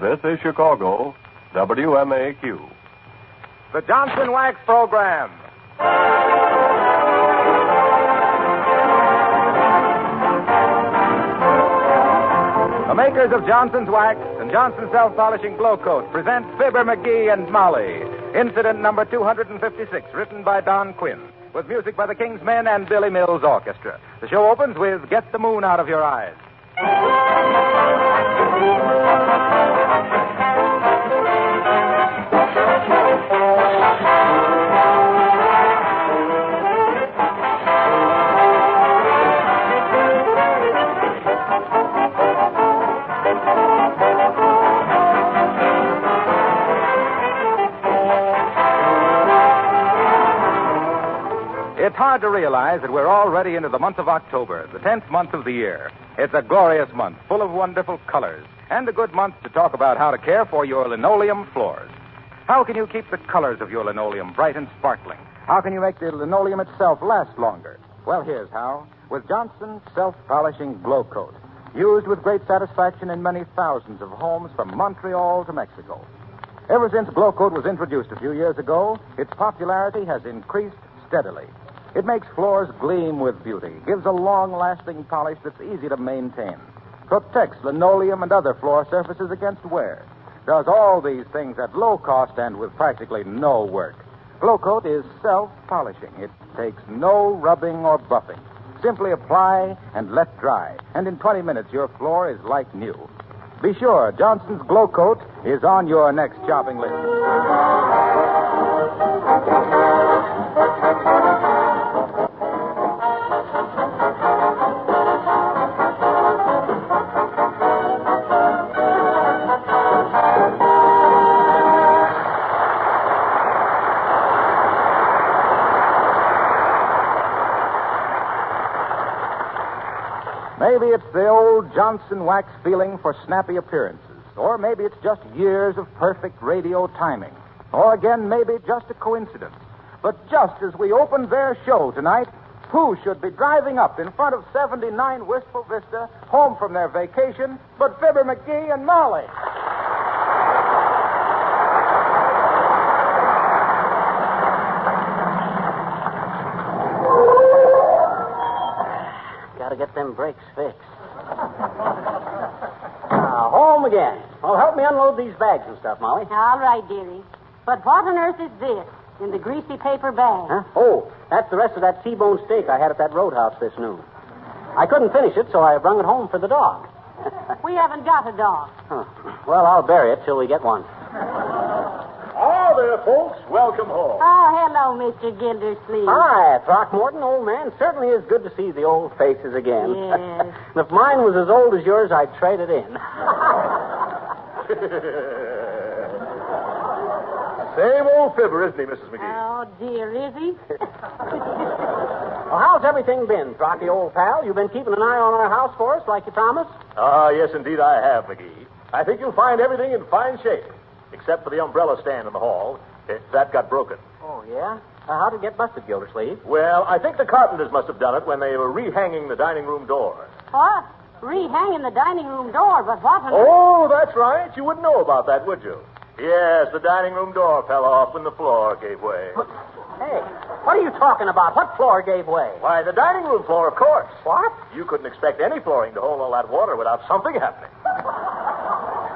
This is Chicago, WMAQ. The Johnson Wax Program. The makers of Johnson's Wax and Johnson's Self-Polishing Glow Coat present Fibber McGee and Molly. Incident number 256, written by Don Quinn, with music by the King's Men and Billy Mills Orchestra. The show opens with Get the Moon Out of Your Eyes. It's hard to realize that we're already into the month of October, the 10th month of the year. It's a glorious month, full of wonderful colors, and a good month to talk about how to care for your linoleum floors. How can you keep the colors of your linoleum bright and sparkling? How can you make the linoleum itself last longer? Well, here's how. With Johnson's Self-Polishing Glow Coat, used with great satisfaction in many thousands of homes from Montreal to Mexico. Ever since Glow Coat was introduced a few years ago, its popularity has increased steadily. It makes floors gleam with beauty, gives a long-lasting polish that's easy to maintain, protects linoleum and other floor surfaces against wear, does all these things at low cost and with practically no work. Glow Coat is self-polishing. It takes no rubbing or buffing. Simply apply and let dry, and in 20 minutes your floor is like new. Be sure Johnson's Glow Coat is on your next shopping list. Maybe it's the old Johnson Wax feeling for snappy appearances. Or maybe it's just years of perfect radio timing. Or again, maybe just a coincidence. But just as we opened their show tonight, who should be driving up in front of 79 Wistful Vista, home from their vacation, but Fibber McGee and Molly? Gotta get them brakes fixed. Home again. Well, help me unload these bags and stuff, Molly. All right, dearie. But what on earth is this in the greasy paper bag? Huh? Oh, that's the rest of that T-bone steak I had at that roadhouse this noon. I couldn't finish it, so I brung it home for the dog. We haven't got a dog. Huh. Well, I'll bury it till we get one. Hi there, folks. Welcome home. Oh, hello, Mr. Gildersleeve. Hi, Throckmorton, old man. Certainly is good to see the old faces again. Yes. If mine was as old as yours, I'd trade it in. Same old Fibber, isn't he, Mrs. McGee? Oh, dear, is he? Well, how's everything been, Throcky, old pal? You been keeping an eye on our house for us, like you promised? Yes, indeed I have, McGee. I think you'll find everything in fine shape, except for the umbrella stand in the hall. That got broken. Oh, yeah? How'd it get busted, Gildersleeve? Well, I think the carpenters must have done it when they were rehanging the dining room door. What? Rehanging the dining room door, but what on Oh, that's right. You wouldn't know about that, would you? Yes, the dining room door fell off when the floor gave way. Hey, what are you talking about? What floor gave way? Why, the dining room floor, of course. What? You couldn't expect any flooring to hold all that water without something happening.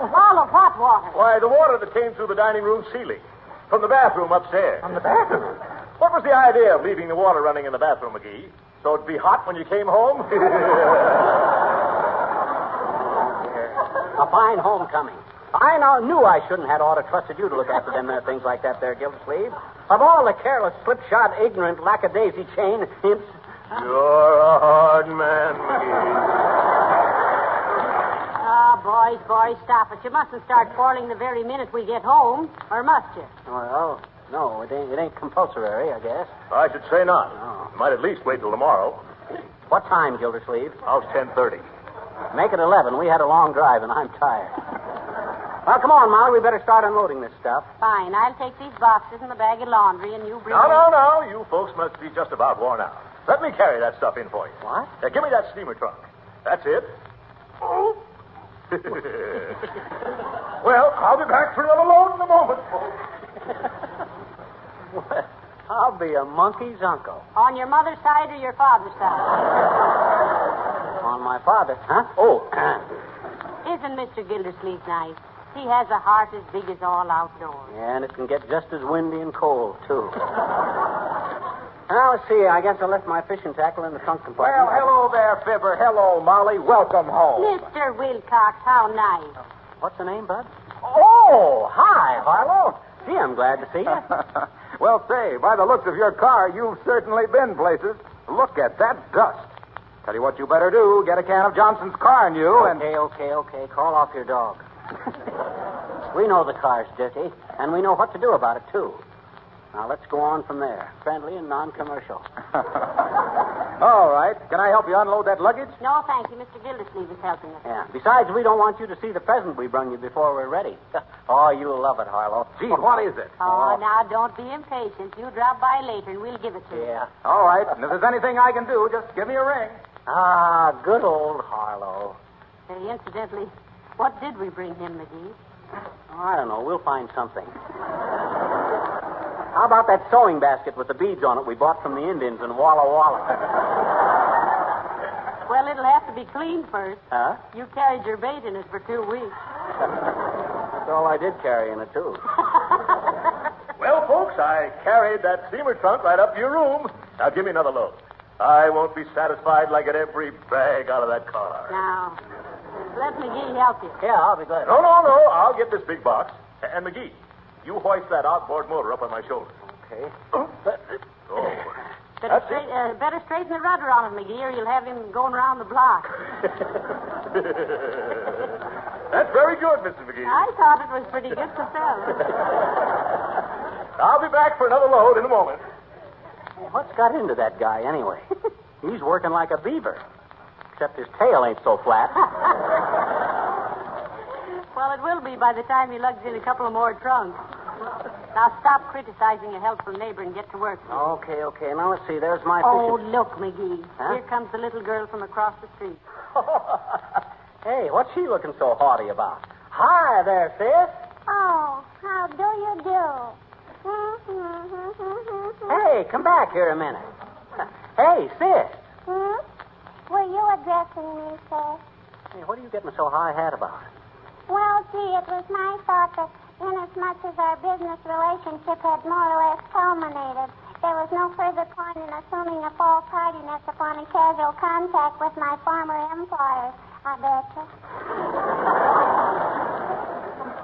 All of what water? Why, the water that came through the dining room ceiling from the bathroom upstairs. From the bathroom? What was the idea of leaving the water running in the bathroom, McGee? So it'd be hot when you came home? A fine homecoming. I knew I shouldn't have ought to trusted you to look after them things like that there, Gildersleeve. Of all the careless, slipshod, ignorant, lackadaisy chain imps... You're a hard man, McGee. Oh, boys, stop it. You mustn't start quarreling the very minute we get home, or must you? Well, no, it ain't compulsory, I guess. I should say not. No. You might at least wait till tomorrow. What time, Gildersleeve? How's 10:30? Make it 11. We had a long drive, and I'm tired. Well, come on, Molly. We better start unloading this stuff. Fine. I'll take these boxes and the bag of laundry, and you bring... No. You folks must be just about worn out. Let me carry that stuff in for you. What? Give me that steamer trunk. That's it. Oh. Well, I'll be back for another load in a moment, folks. Well, I'll be a monkey's uncle. On your mother's side or your father's side? On my father, huh? Oh. Isn't Mr. Gildersleeve nice? He has a heart as big as all outdoors. Yeah, and it can get just as windy and cold, too. Now, let's see. I guess I left my fishing tackle in the trunk compartment. Well, hello there, Fibber. Hello, Molly. Welcome home. Mr. Wilcox, how nice. What's the name, Bud? Oh, hi, Harlow. Gee, I'm glad to see you. Well, say, by the looks of your car, you've certainly been places. Look at that dust. Tell you what you better do. Get a can of Johnson's car new and... Okay. Call off your dog. We know the car's dirty, and we know what to do about it, too. Now, let's go on from there. Friendly and non-commercial. All right. Can I help you unload that luggage? No, thank you. Mr. Gildersleeve is helping us. Yeah. Besides, we don't want you to see the present we brung you before we're ready. Oh, you'll love it, Harlow. Gee, what is it? Oh, now, don't be impatient. You drop by later, and we'll give it to you. Yeah. All right. And if there's anything I can do, just give me a ring. Ah, good old Harlow. Hey, incidentally, what did we bring him, McGee? Oh, I don't know. We'll find something. How about that sewing basket with the beads on it we bought from the Indians in Walla Walla? Well, it'll have to be cleaned first. Huh? You carried your bait in it for 2 weeks. That's all I did carry in it, too. Well, folks, I carried that steamer trunk right up to your room. Now, give me another load. I won't be satisfied till I get every bag out of that car. Now, let McGee help you. Yeah, I'll be glad. No. I'll get this big box. And, McGee, you hoist that outboard motor up on my shoulder. Okay. Oh. Better straighten the rudder on it, McGee, or you'll have him going around the block. That's very good, Mr. McGee. I thought it was pretty good myself. I'll be back for another load in a moment. What's got into that guy, anyway? He's working like a beaver. Except his tail ain't so flat. Well, it will be by the time he lugs in a couple of more trunks. Now, stop criticizing a helpful neighbor and get to work. Okay. Now, let's see. There's my Oh, fishing... look, McGee. Huh? Here comes the little girl from across the street. Hey, what's she looking so haughty about? Hi there, sis. Oh, how do you do? Hey, come back here a minute. Hey, sis. Were you addressing me, sir? Hey, what are you getting so high-hat about? Well, gee, it was my thought that inasmuch as our business relationship had more or less culminated, there was no further point in assuming a false hardiness upon a casual contact with my former employers. I betcha.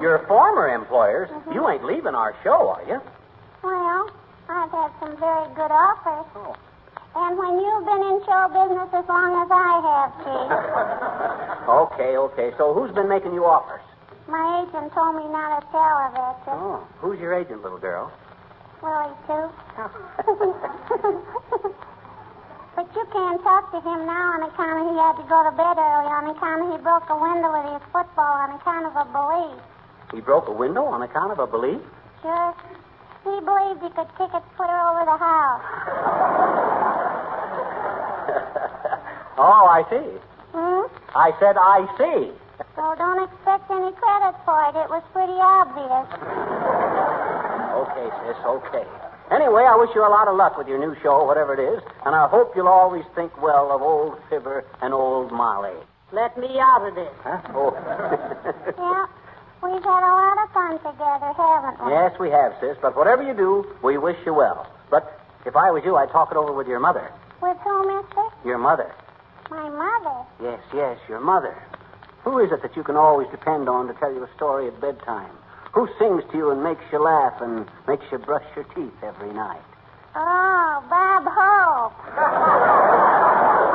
Your former employers? You ain't leaving our show, are you? Well, I've had some very good offers. Oh. And when you've been in show business as long as I have, Chief, Okay. So who's been making you offers? my agent told me not to tell of it. Oh, who's your agent, little girl? Willie, too. But you can't talk to him now on account of he had to go to bed early, on account of he broke a window with his football, on account of a belief. He broke a window on account of a belief? Sure. He believed he could kick its footer over the house. Oh, I see. I said I see. So don't expect any credit for it. It was pretty obvious. Okay, sis, okay. Anyway, I wish you a lot of luck with your new show, whatever it is, and I hope you'll always think well of old Fibber and old Molly. Let me out of this. Huh? Oh. Yeah. We've had a lot of fun together, haven't we? Yes, we have, sis, but whatever you do, we wish you well. But if I was you, I'd talk it over with your mother. With who, mister? Your mother. My mother. Yes, your mother. Who is it that you can always depend on to tell you a story at bedtime? Who sings to you and makes you laugh and makes you brush your teeth every night? Oh, Bob Hope.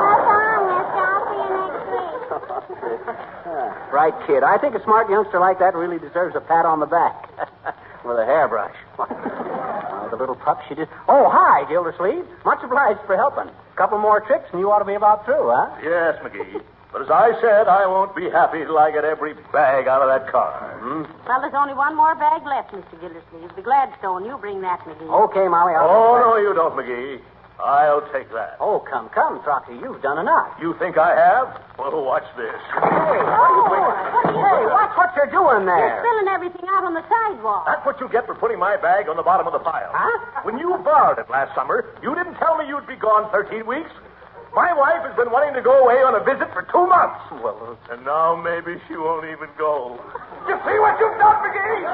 What's on, mister? I'll see you next week. Right, kid. I think a smart youngster like that really deserves a pat on the back. With a hairbrush. The little pup she did. Oh, hi, Gildersleeve. Much obliged for helping. Couple more tricks and you ought to be about through, huh? Yes, McGee. But as I said, I won't be happy till I get every bag out of that car. Well, there's only one more bag left, Mr. Gildersleeve. The Gladstone. You bring that, McGee. Okay, Molly. Oh, no, you don't, McGee. I'll take that. Oh, come, Troxy. You've done enough. You think I have? Well, watch this. Hey, watch what you're doing You're there. spilling everything out on the sidewalk. That's what you get for putting my bag on the bottom of the pile. Huh? When you borrowed it last summer, you didn't tell me you'd be gone 13 weeks. My wife has been wanting to go away on a visit for 2 months. Well, And now maybe she won't even go. You see what you've done, McGee?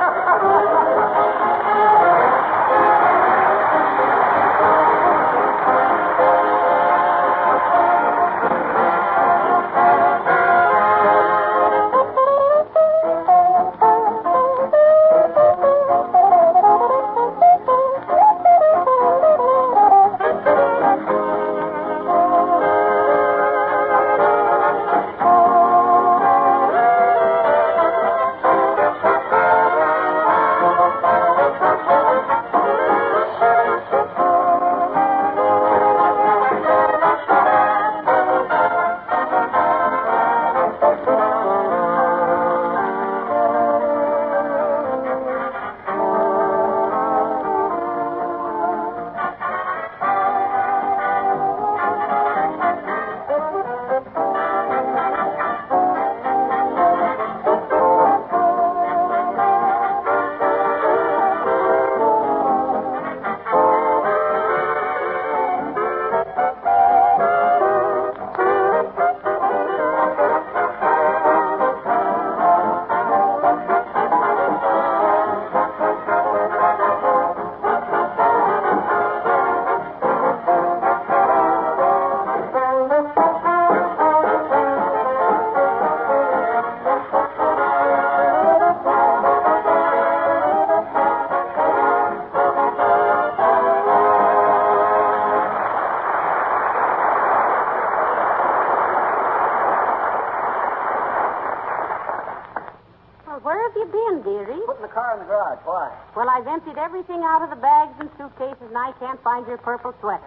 Put in the car in the garage. Why? Well, I've emptied everything out of the bags and suitcases, and I can't find your purple sweater.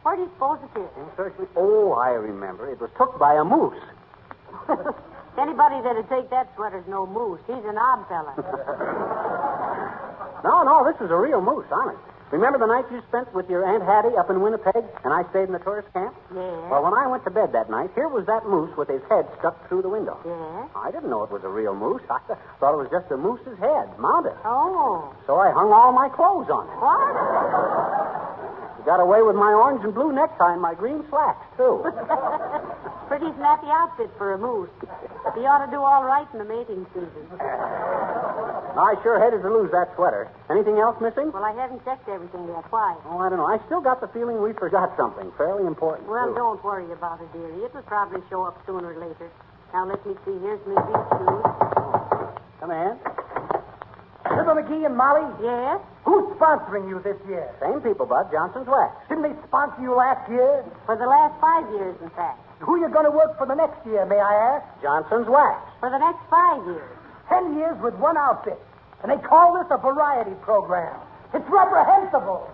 Where do you suppose it is? Oh, I remember. It was took by a moose. Anybody that'd take that sweater's no moose. He's an odd fella. No, this is a real moose, honest. Remember the night you spent with your Aunt Hattie up in Winnipeg, and I stayed in the tourist camp? Yeah. Well, when I went to bed that night, here was that moose with his head stuck through the window. Yeah? I didn't know it was a real moose. I thought it was just a moose's head, mounted. Oh. So I hung all my clothes on it. What? Got away with my orange and blue necktie and my green slacks, too. Pretty snappy outfit for a moose. He ought to do all right in the mating season. I sure hated to lose that sweater. Anything else missing? Well, I haven't checked everything yet. Why? Oh, I don't know. I still got the feeling we forgot something fairly important. Well, too. don't worry about it, dearie. It will probably show up sooner or later. Now, let me see. Here's my beach shoes. Come in. Fibber McGee and Molly? Yes? Who's sponsoring you this year? Same people, Bud. Johnson's Wax. Didn't they sponsor you last year? For the last 5 years, in fact. Who are you going to work for the next year, may I ask? Johnson's Wax. For the next 5 years. 10 years with one outfit. And they call this a variety program. It's reprehensible.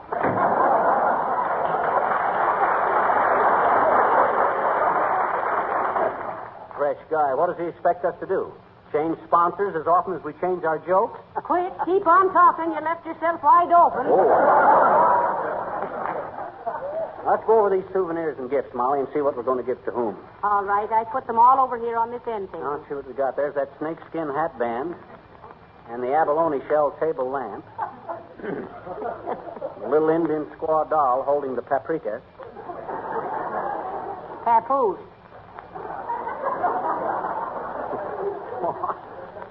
Fresh guy. What does he expect us to do? Change sponsors as often as we change our jokes? Quit. Keep on talking. You left yourself wide open. Let's go over these souvenirs and gifts, Molly, and see what we're going to give to whom. All right. I put them all over here on this end table. Now, let's see what we got. There's that snakeskin hat band and the abalone shell table lamp. A little Indian squaw doll holding the paprika. Papoose.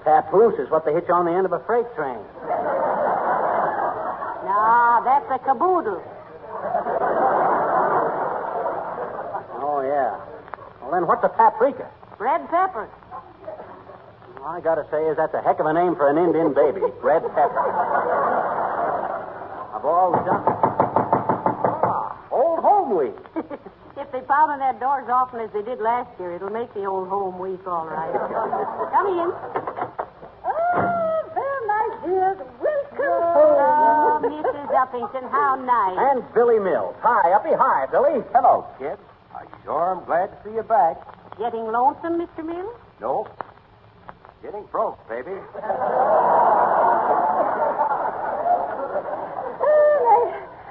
Papoose is what they hitch on the end of a freight train. No, that's a caboodle. Oh, yeah. Well, then what's a paprika? Red pepper. Well, I gotta say is that's a heck of a name for an Indian baby. Red pepper. Of all the Old Home Week. If they pound that door as often as they did last year, it'll make the old home week all right. Come in. Oh, very nice, dears. Welcome Oh, Mrs. Uppington, how nice. And Billy Mills. Hi, Uppy. Hi, Billy. Hello, kid. I sure am glad to see you back. Getting lonesome, Mr. Mills? No. Getting broke, baby.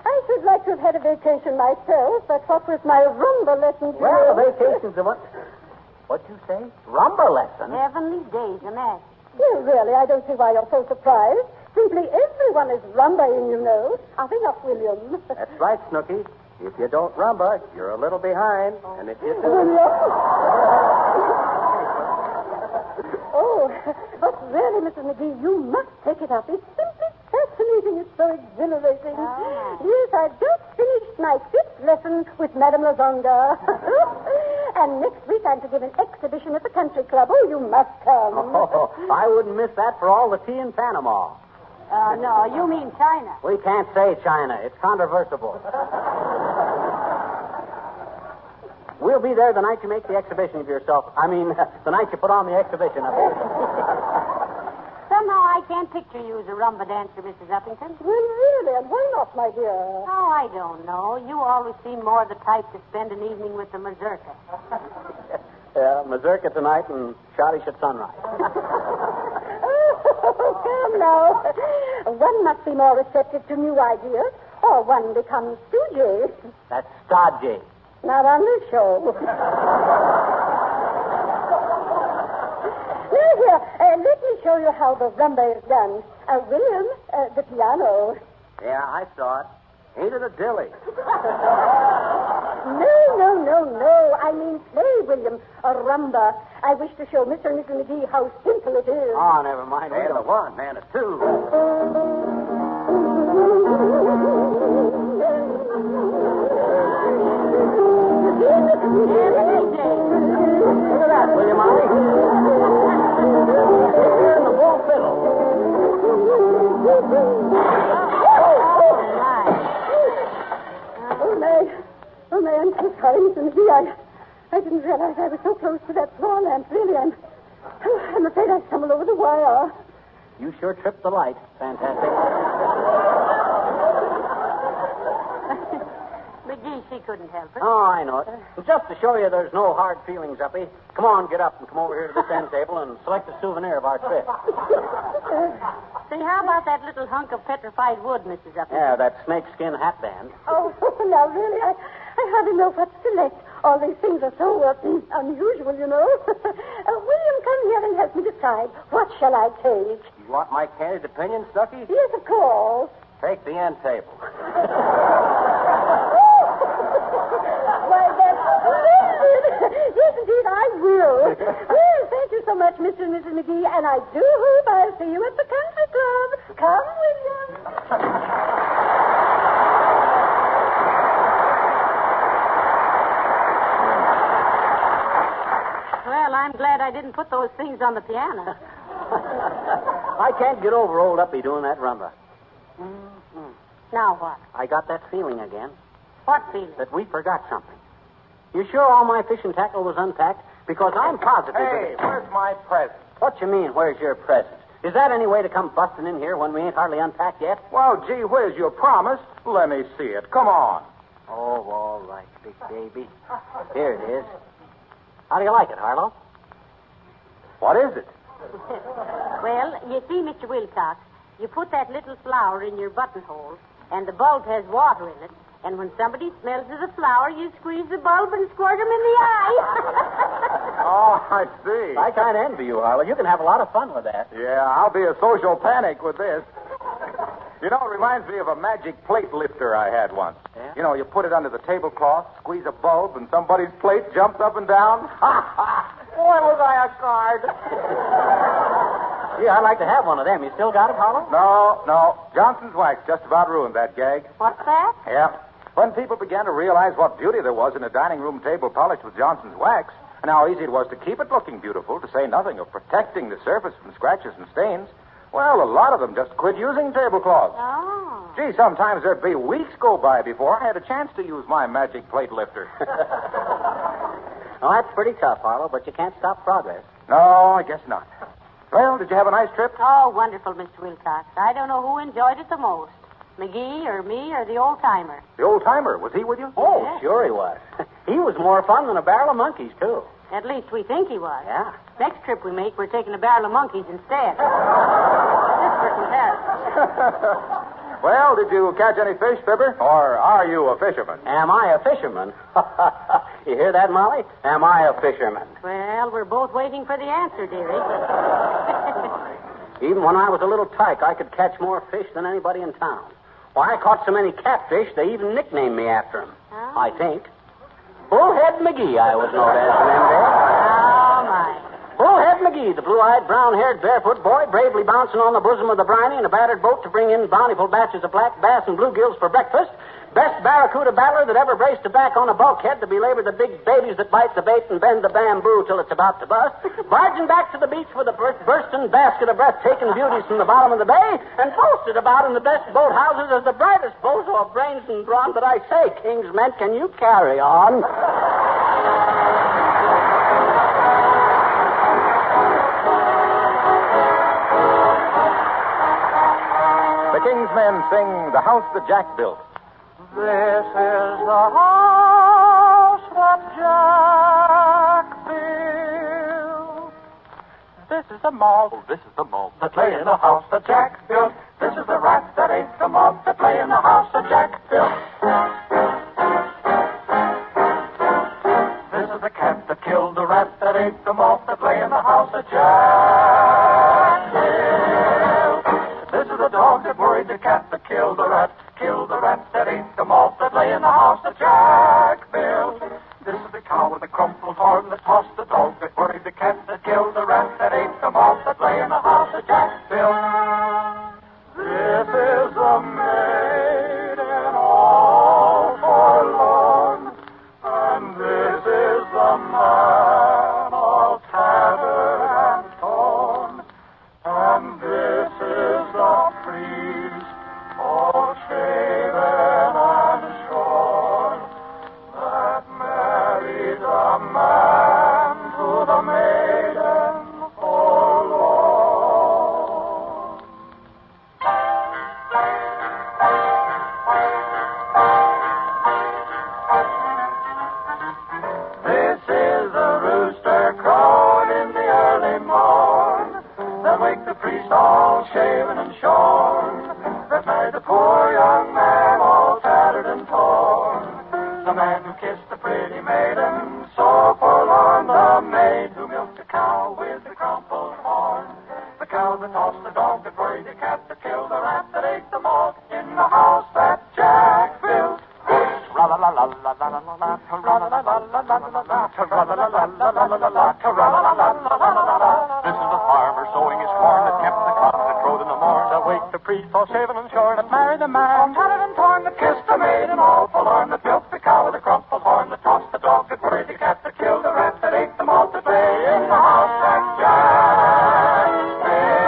I should like to have had a vacation myself, but what was my rumba lesson to Well, you? vacation's the one. What'd you say? Rumba lesson? Heavenly days, imagine. Well, really, I don't see why you're so surprised. Simply everyone is rumbaing, you know. Are they not, William? That's right, Snooky. If you don't rumba, you're a little behind. And if you do... William? Oh, but really, Mrs. McGee, you must take it up. It's simply fascinating. It's so exhilarating. Oh. Yes, I've just finished my 5th lesson with Madame Lazonga. And next week I'm to give an exhibition at the country club. Oh, you must come. Oh, I wouldn't miss that for all the tea in Panama. No, you mean China. We can't say China. It's controversial. We'll be there the night you make the exhibition of yourself. I mean, the night you put on the exhibition of it. Somehow I can't picture you as a rumba dancer, Mrs. Uppington. Well, really, and why not, my dear? Oh, I don't know. You always seem more the type to spend an evening with the mazurka. Yeah, mazurka tonight and schottish at sunrise. Oh, come now. One must be more receptive to new ideas, or one becomes stoogy. That's stodgy. Not on this show. Now, here, let me show you how the rumba is done. William, the piano. Yeah, I saw it. Ain't it a dilly? No. I mean play, William. A rumba. I wish to show Mr. and Mrs. McGee how simple it is. Oh, never mind. And a one, and a two. Look at that, William Molly. Here in the wall fiddle. Oh, my, I'm so sorry, Mr. McGee. I didn't realize I was so close to that floor lamp. Really, I'm afraid I stumbled over the wire. You sure tripped the light. Fantastic. McGee, she couldn't help it. Oh, I know it. And just to show you there's no hard feelings, Uppy, come on, get up and come over here to this end table and select a souvenir of our trip. Say, how about that little hunk of petrified wood, Mrs. Uppington? Yeah, that snakeskin hat band. Oh, now, really, I hardly know what to select. All these things are so unusual, you know. William, come here and help me decide. What shall I take? You want my candid opinion, Stucky? Yes, of course. Take the end table. Why, that's splendid. Yes, indeed, I will. Well, thank you so much, Mr. and Mrs. McGee, and I do hope I'll see you at the country club. Come, William. Well, I'm glad I didn't put those things on the piano. I can't get over old Uppy doing that rumba. Mm-hmm. Now what? I got that feeling again. What feeling? That we forgot something. You sure all my fishing tackle was unpacked? Because I'm positive Hey, where's my present? What you mean, where's your present? Is that any way to come busting in here when we ain't hardly unpacked yet? Well, gee whiz, you promised. Let me see it. Come on. Oh, all right, big baby. Here it is. How do you like it, Harlow? What is it? Well, you see, Mr. Wilcox, you put that little flower in your buttonhole, and the bulb has water in it, and when somebody smells of the flower, you squeeze the bulb and squirt him in the eye. Oh, I see. I kind of envy you, Harlow. You can have a lot of fun with that. Yeah, I'll be a social panic with this. You know, it reminds me of a magic plate lifter I had once. Yeah? You know, you put it under the tablecloth, squeeze a bulb, and somebody's plate jumps up and down. Ha ha! Boy, was I a card. Yeah, I'd like to have one of them. You still got it, Harlow? No. Johnson's wax just about ruined that gag. What's that? Yeah. When people began to realize what beauty there was in a dining room table polished with Johnson's wax, and how easy it was to keep it looking beautiful, to say nothing of protecting the surface from scratches and stains, well, a lot of them just quit using tablecloths. Oh. Gee, sometimes there'd be weeks go by before I had a chance to use my magic plate lifter. Well, that's pretty tough, Harlow, but you can't stop progress. No, I guess not. Well, did you have a nice trip? Oh, wonderful, Mr. Wilcox. I don't know who enjoyed it the most, McGee or me or the old-timer. The old-timer, was he with you? Oh, Yes. sure he was. He was more fun than a barrel of monkeys, too. At least we think he was. Yeah. Next trip we make, we're taking a barrel of monkeys instead. Just for comparison. Well, did you catch any fish, Fibber? Or are you a fisherman? Am I a fisherman? You hear that, Molly? Am I a fisherman? Well, we're both waiting for the answer, dearie. Even when I was a little tyke, I could catch more fish than anybody in town. Why, I caught so many catfish, they even nicknamed me after him. Oh. I think. Bullhead McGee, I was known as in them days. Oh, my. Bullhead McGee, the blue-eyed, brown-haired, barefoot boy, bravely bouncing on the bosom of the briny in a battered boat to bring in bountiful batches of black bass and bluegills for breakfast. Best barracuda battler that ever braced a back on a bulkhead to belabor the big babies that bite the bait and bend the bamboo till it's about to bust. Barging back to the beach with a bursting basket of breathtaking beauties from the bottom of the bay and boasted about in the best boathouses as the brightest bozo of brains and brawn. But I say, King's men, can you carry on? The King's men sing The House That Jack Built. This is the house that Jack built. This is the malt. Oh, this is the malt. That lay in the house that Jack built. This is the rat that ate the malt that lay in the house that Jack built. This is the cat that killed the rat that ate the malt that lay in the house that Jack built. This is the dog that worried the cat that killed the rat that ate the malt that lay in the house that Jack built. This is the cow with the crumpled horn that tossed the dog that worried the cat that killed the rat that ate the malt that lay in the house that Jack built. This is the maiden all forlorn, and this is the man all tattered and torn, and this is the priest all shaven and shorn, that married the man to the maiden forlorn. This is the rooster crowing in the early morn, that wake the priest all shaven and shorn, that married the poor young man all tattered and torn. The man who kissed the pretty maiden, so forlorn. The maid who milked the cow with the crumpled horn. The cow that tossed the dog that worried the cat that killed the rat that ate the malt in the house that Jack built. Tra-la-la-la-la-la-la-la, tra-la-la-la-la-la-la-la, tra-la-la-la-la-la-la-la, tra-la-la-la-la-la-la-la. This is the farmer sowing his corn that kept the cock that crowed in the morn, that waked the priest all shaven and shorn, that married the man all tattered and torn, that kissed the maiden all forlorn, that milked the cow with a crumpled horn, that tossed the dog that worried the cat that killed the rat that ate the malt that lay in the house that Jack built.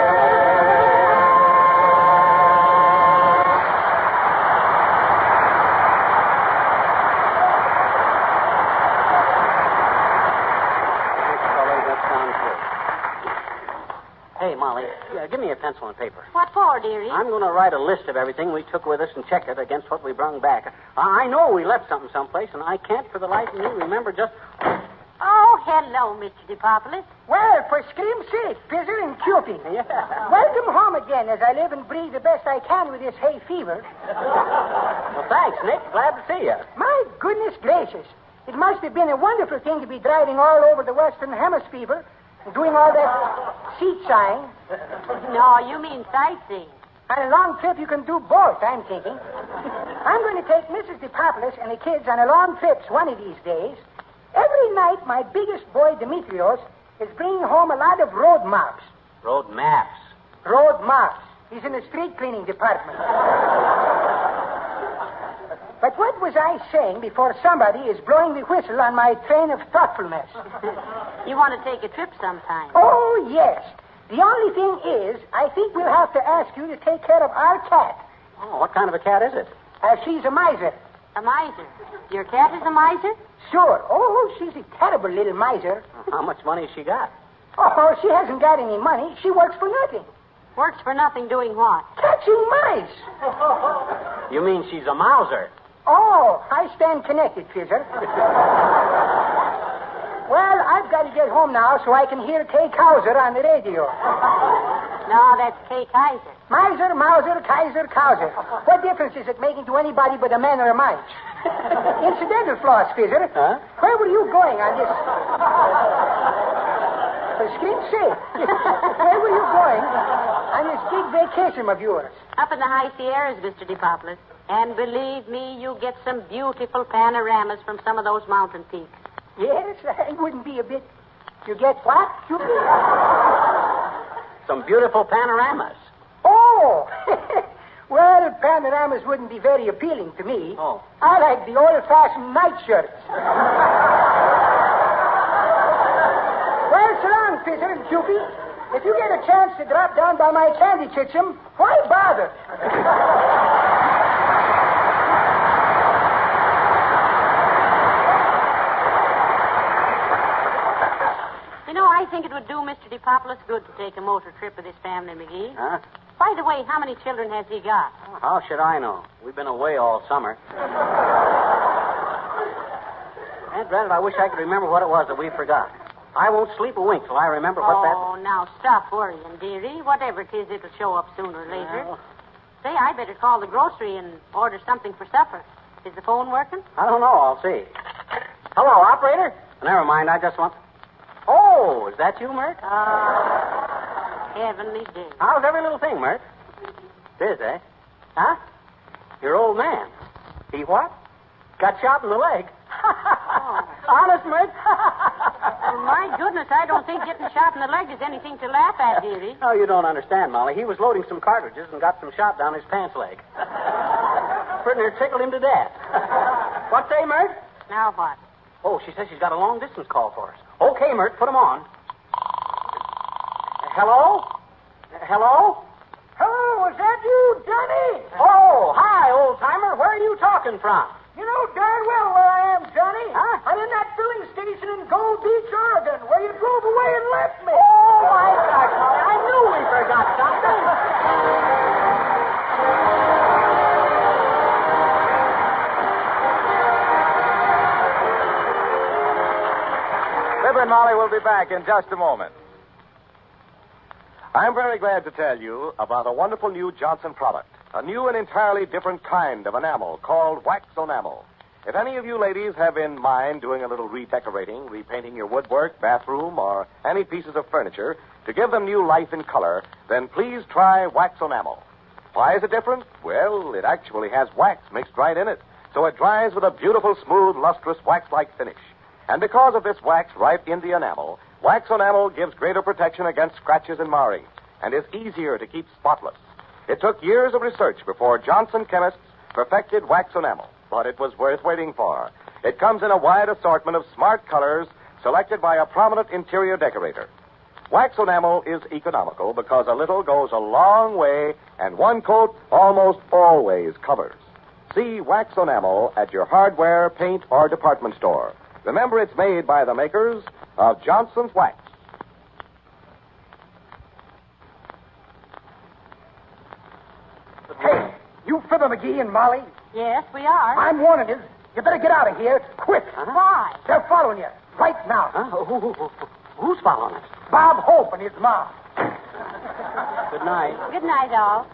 Hey, Molly, give me a pencil and paper. What for, dearie? I'm going to write a list of everything we took with us and check it against what we brung back. I know we left something someplace, and I can't for the life of me remember just... Oh, hello, Mr. DePopulis. Well, for scream's sake, Pizzer and Cupid. Yeah. Welcome home again as I live and breathe the best I can with this hay fever. Well, thanks, Nick. Glad to see you. My goodness gracious. It must have been a wonderful thing to be driving all over the Western Hemisphere and doing all that seat sign. No, you mean sightseeing. On a long trip, you can do both, I'm thinking. I'm going to take Mrs. DePopulis and the kids on a long trip one of these days. Every night, my biggest boy, Demetrios, is bringing home a lot of road mops. Road maps. Road mops. He's in the street cleaning department. But what was I saying before somebody is blowing the whistle on my train of thoughtfulness? You want to take a trip sometime? Oh, yes. The only thing is, I think we'll have to ask you to take care of our cat. Oh, what kind of a cat is it? She's a miser. A miser. Your cat is a miser? Sure. Oh, she's a terrible little miser. How much money has she got? Oh, she hasn't got any money. She works for nothing. Works for nothing doing what? Catching mice. You mean she's a mouser? Oh, I stand connected, Fizzer. Well, I've got to get home now so I can hear Kay Hauser on the radio. No, that's K. Kaiser. Miser, Mauser, Kaiser, Kaiser. What difference is it making to anybody but a man or a mice? Incidental flaws, Fizzer. Huh? Where were you going on this? For skin's sake. Where were you going on this big vacation of yours? Up in the high Sierras, Mr. DePopulis. And believe me, you get some beautiful panoramas from some of those mountain peaks. Yes, I wouldn't be a bit. You get what? Some beautiful panoramas. Oh! Well, panoramas wouldn't be very appealing to me. Oh. I like the old-fashioned nightshirts. Well, so long, Fizzer and Cupid. If you get a chance to drop down by my candy kitchen, why bother? You know, I think it would do Mr. DePopulis good to take a motor trip with his family, McGee. Huh? By the way, how many children has he got? How should I know? We've been away all summer. Aunt Janet, I wish I could remember what it was that we forgot. I won't sleep a wink till I remember what that... Oh, now stop worrying, dearie. Whatever it is, it'll show up sooner or later. Well... Say, I better call the grocery and order something for supper. Is the phone working? I don't know. I'll see. Hello, operator? Never mind. I just want... Oh, is that you, Mert? Heavenly day. How's every little thing, Mert? It is, eh? Huh? Your old man. He what? Got shot in the leg. Honest, Mert? Well, my goodness, I don't think getting shot in the leg is anything to laugh at, dearie. No, you don't understand, Molly. He was loading some cartridges and got some shot down his pants leg. Pretty near tickled him to death. What say, Mert? Now what? Oh, she says she's got a long-distance call for us. Okay, Mert, put him on. Hello? Hello? Hello, is that you, Johnny? Oh, hi, old-timer. Where are you talking from? You know darn well where I am, Johnny. Huh? I'm in that filling station in Gold Beach, Oregon, where you drove away and left me. Oh, my gosh, Molly. I knew we forgot something. Fibber and Molly will be back in just a moment. I'm very glad to tell you about a wonderful new Johnson product. A new and entirely different kind of enamel called Wax Enamel. If any of you ladies have in mind doing a little redecorating, repainting your woodwork, bathroom, or any pieces of furniture to give them new life and color, then please try Wax Enamel. Why is it different? Well, it actually has wax mixed right in it, so it dries with a beautiful, smooth, lustrous, wax-like finish. And because of this wax right in the enamel, Wax Enamel gives greater protection against scratches and marring and is easier to keep spotless. It took years of research before Johnson chemists perfected Wax Enamel, but it was worth waiting for. It comes in a wide assortment of smart colors selected by a prominent interior decorator. Wax Enamel is economical because a little goes a long way and one coat almost always covers. See Wax Enamel at your hardware, paint, or department store. Remember, it's made by the makers of Johnson's Wax. Hey, you Fibber McGee and Molly. Yes, we are. I'm warning you. You better get out of here quick. Why? They're following you right now. Huh? Who's following us? Bob Hope and his mom. Good night. Good night, all.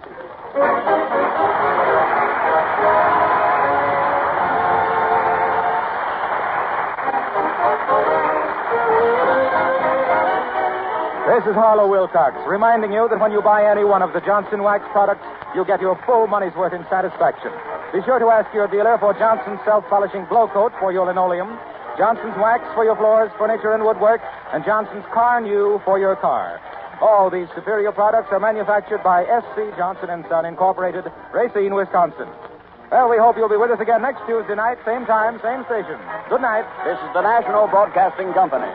This is Harlow Wilcox, reminding you that when you buy any one of the Johnson Wax products, you'll get your full money's worth in satisfaction. Be sure to ask your dealer for Johnson's self-polishing blow coat for your linoleum, Johnson's Wax for your floors, furniture, and woodwork, and Johnson's Car New for your car. All these superior products are manufactured by S.C. Johnson & Son, Incorporated, Racine, Wisconsin. Well, we hope you'll be with us again next Tuesday night, same time, same station. Good night. This is the National Broadcasting Company.